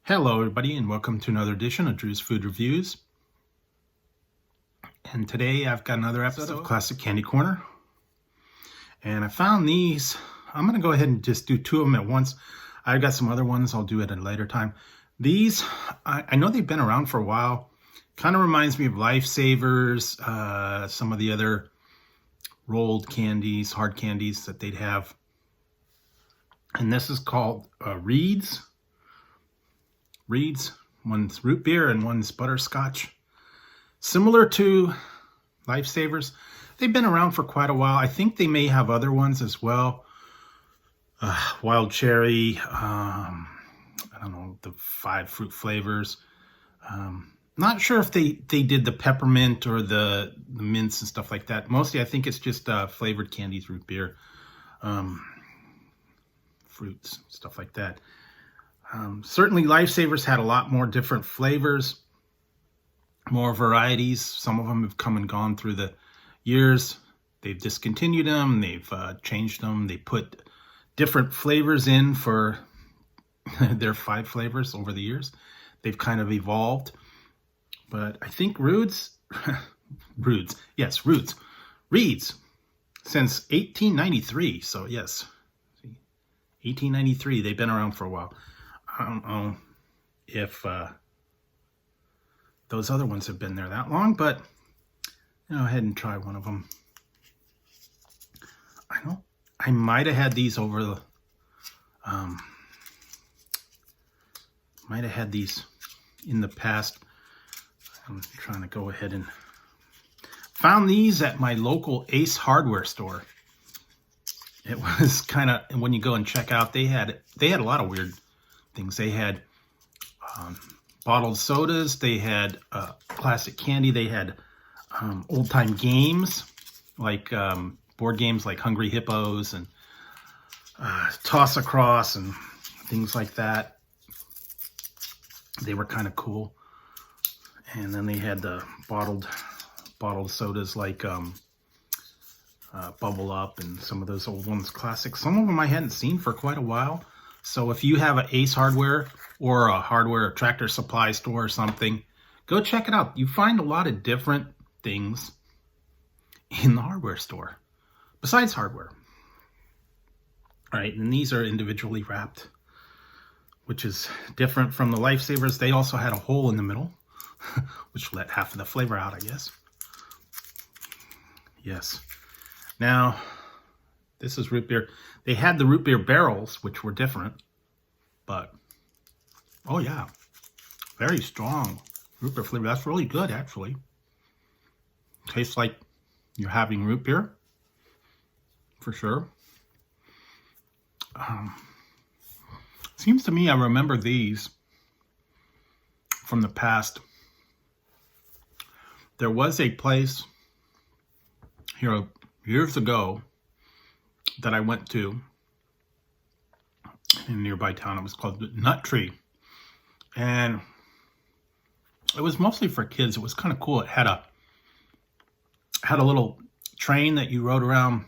Hello everybody and welcome to another edition of Drew's Food Reviews. And today I've got another episode of Classic Candy Corner. And I found these. I'm going to go ahead and just do two of them at once. I've got some other ones I'll do at a later time. These, I know they've been around for a while. Kind of reminds me of Lifesavers, some of the other rolled candies, hard candies that they'd have. And this is called Reed's. One's root beer and one's butterscotch. Similar to Lifesavers. They've been around for quite a while. I think they may have other ones as well. Wild cherry, I don't know, the 5 fruit flavors. Not sure if they did the peppermint or the mints and stuff like that. Mostly I think it's just flavored candies, root beer, fruits, stuff like that. Certainly Lifesavers had a lot more different flavors, more varieties. Some of them have come and gone through the years. They've discontinued them, they've changed them, they put different flavors in for their 5 flavors over the years. They've kind of evolved. But I think Reed's, since 1893. So yes, 1893, they've been around for a while. I don't know if those other ones have been there that long, but go ahead and try one of them. I might have had these over the, might have had these in the past. I'm trying to go ahead and found these at my local Ace Hardware store. It was kind of, when you go and check out, they had a lot of weird things. They had bottled sodas, they had classic candy, they had old-time games, like board games like Hungry Hippos and Toss Across and things like that. They were kind of cool. And then they had the bottled sodas like Bubble Up and some of those old ones, classic. Some of them I hadn't seen for quite a while. So if you have an Ace Hardware or a hardware or tractor supply store or something, go check it out. You find a lot of different things in the hardware store besides hardware. All right, and these are individually wrapped, which is different from the Lifesavers. They also had a hole in the middle, which let half of the flavor out, I guess. Yes. Now, this is root beer. They had the root beer barrels, which were different, but, oh yeah, very strong root beer flavor. That's really good, actually. Tastes like you're having root beer, for sure. Seems to me I remember these from the past. There was a place here years ago that I went to in a nearby town. It was called Nut Tree, and it was mostly for kids. It was kind of cool. It had a little train that you rode around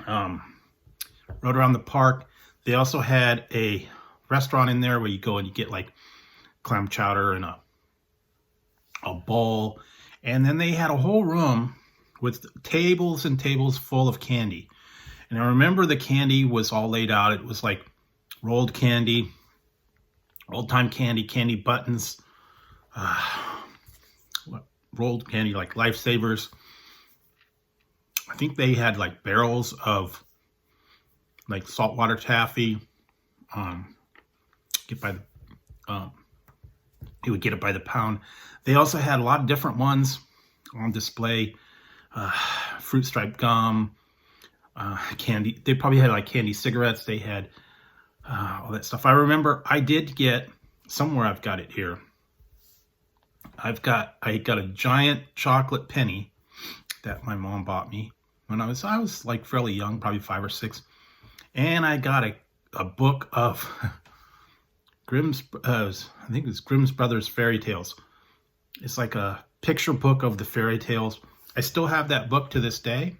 the park. They also had a restaurant in there where you go and you get like clam chowder and a bowl, and then they had a whole room with tables and tables full of candy. And I remember the candy was all laid out. It was like rolled candy, old-time candy, candy buttons, rolled candy like Lifesavers. I think they had like barrels of like saltwater taffy. You would get it by the pound. They also had a lot of different ones on display. Fruit stripe gum, candy. They probably had like candy cigarettes. They had all that stuff. I remember I did get, somewhere I've got it here. I got a giant chocolate penny that my mom bought me when I was like fairly young, probably 5 or 6. And I got a book of Grimm's, I think it's Grimm's Brothers Fairy Tales. It's like a picture book of the fairy tales. I still have that book to this day.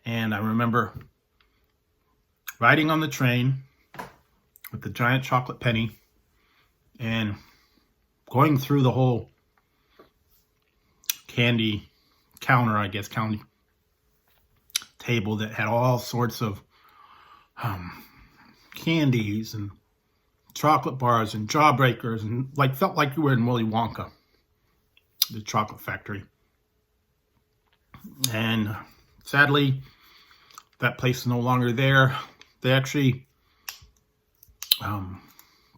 And I remember riding on the train with the giant chocolate penny and going through the whole candy counter, I guess, candy table that had all sorts of candies and chocolate bars and jawbreakers, and like felt like you were in Willy Wonka, the chocolate factory. And sadly, that place is no longer there. They actually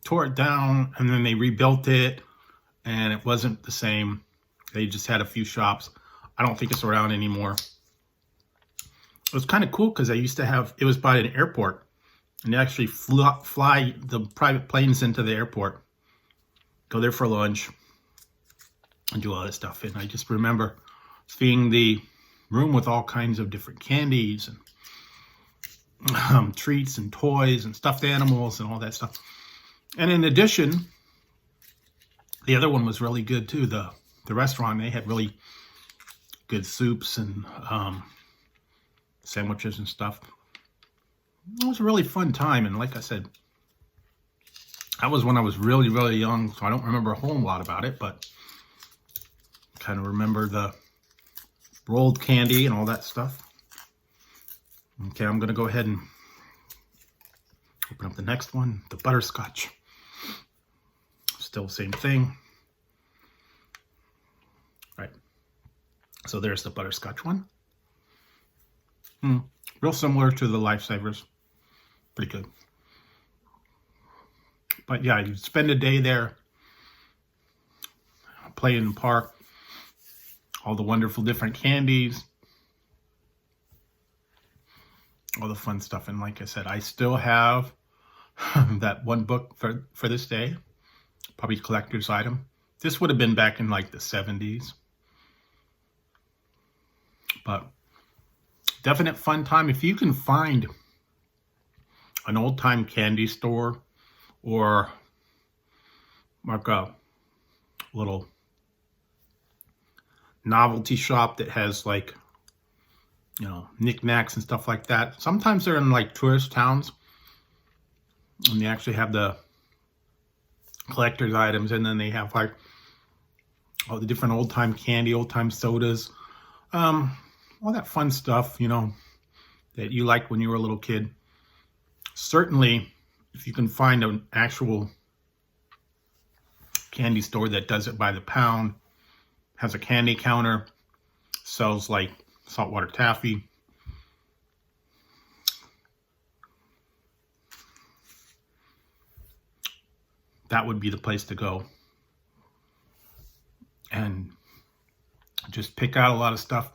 tore it down, and then they rebuilt it, and it wasn't the same. They just had a few shops. I don't think it's around anymore. It was kind of cool because I used to have, it was by an airport, and they actually fly the private planes into the airport, go there for lunch, and do all that stuff. And I just remember seeing the room with all kinds of different candies and treats and toys and stuffed animals and all that stuff. And in addition, the other one was really good too. The restaurant, they had really good soups and sandwiches and stuff. It was a really fun time. And like I said, that was when I was really, really young, so I don't remember a whole lot about it, but kind of remember the rolled candy and all that stuff. Okay, I'm going to go ahead and open up the next one, the Butterscotch. Still same thing. Right. So there's the Butterscotch one. Real similar to the Lifesavers. Pretty good. But yeah, you spend a day there, play in the park, all the wonderful different candies, all the fun stuff. And like I said, I still have that one book for this day, probably collector's item. This would have been back in like the 70s. But definite fun time. If you can find an old-time candy store or like a little novelty shop that has like, you know, knickknacks and stuff like that. Sometimes they're in like tourist towns and they actually have the collector's items, and then they have like all the different old-time candy, old-time sodas, all that fun stuff, you know, that you liked when you were a little kid. Certainly, if you can find an actual candy store that does it by the pound, has a candy counter, sells like saltwater taffy, that would be the place to go. And just pick out a lot of stuff,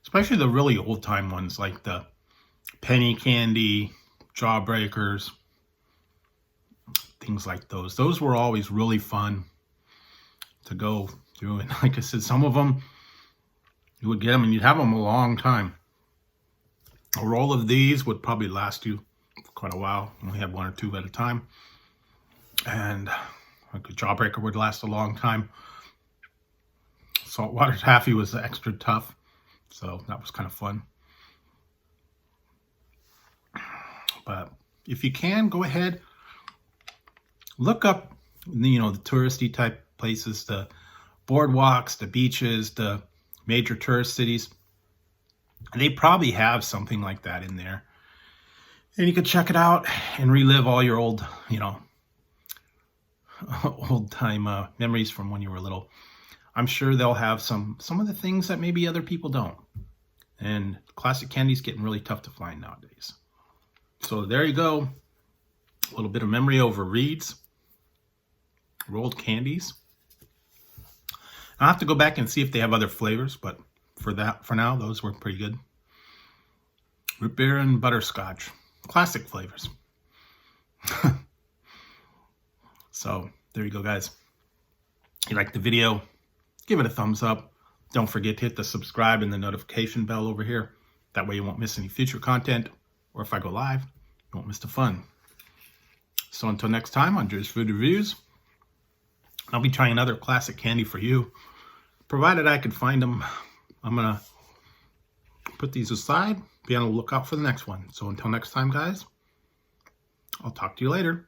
especially the really old-time ones like the penny candy, jawbreakers, things like those. Those were always really fun to go through. And like I said, some of them, you would get them and you'd have them a long time. A roll of these would probably last you for quite a while. You only had one or two at a time. And like a jawbreaker would last a long time. Saltwater taffy was extra tough, so that was kind of fun. But if you can, go ahead, look up, you know, the touristy type places, the boardwalks, the beaches, the major tourist cities. They probably have something like that in there. And you could check it out and relive all your old, you know, old-time memories from when you were little. I'm sure they'll have some of the things that maybe other people don't. And classic candy's getting really tough to find nowadays. So there you go. A little bit of memory over Reed's rolled candies. I'll have to go back and see if they have other flavors, but for now, those were pretty good. Root beer and butterscotch. Classic flavors. So there you go, guys. If you liked the video, give it a thumbs up. Don't forget to hit the subscribe and the notification bell over here. That way you won't miss any future content. Or if I go live, you won't miss the fun. So until next time on Drew's Food Reviews, I'll be trying another classic candy for you. Provided I can find them, I'm going to put these aside. Be on the lookout for the next one. So until next time, guys, I'll talk to you later.